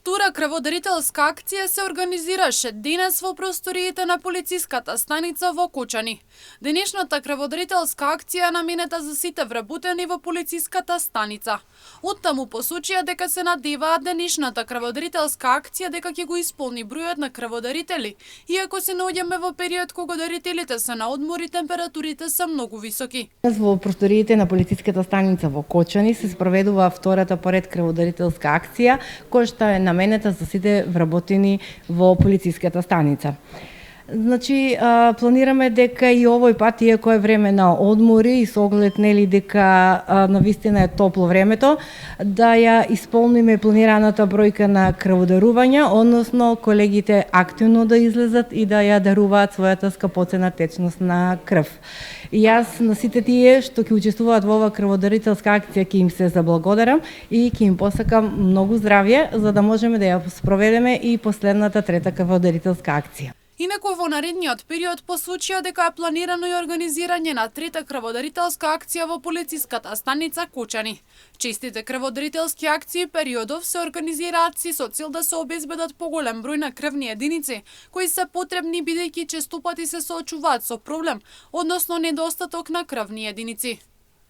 Втора крводарителска акција се организираше денес во просториите на полициската станица во Кочани. Денешната крводарителска акција е наменета за сите вработени во полициската станица. Оттаму посочија дека се надеваат денешната крводарителска акција дека ќе го исполни бројот на крводарители, иако се наоѓаме во период кога дарителите се на одмор и температурите се многу високи. Во просториите на полициската станица во Кочани се спроведува втората поред крводарителска акција, која што е наменета за сите вработени во полициската станица. Значи, планираме дека и овој пат, иако е време на одмори и со оглед нели дека навистина е топло времето, да ја исполниме планираната бројка на крводарувања, односно колегите активно да излезат и да ја даруваат својата скапоцена течност на крв. И јас на сите тие што ќе учествуваат во оваа крводарителска акција ќе им се заблагодарам и ќе им посакам многу здравје за да можеме да ја спроведеме и последната трета крводарителска акција. Инаку во наредниот период посочија дека е планирано и организирање на трета крводарителска акција во полициската станица Кочани. Честите крводарителски акции периодов се организираат со цел да се обезбедат поголем број на крвни единици, кои се потребни бидејќи често пати се соочуваат со проблем, односно недостаток на крвни единици.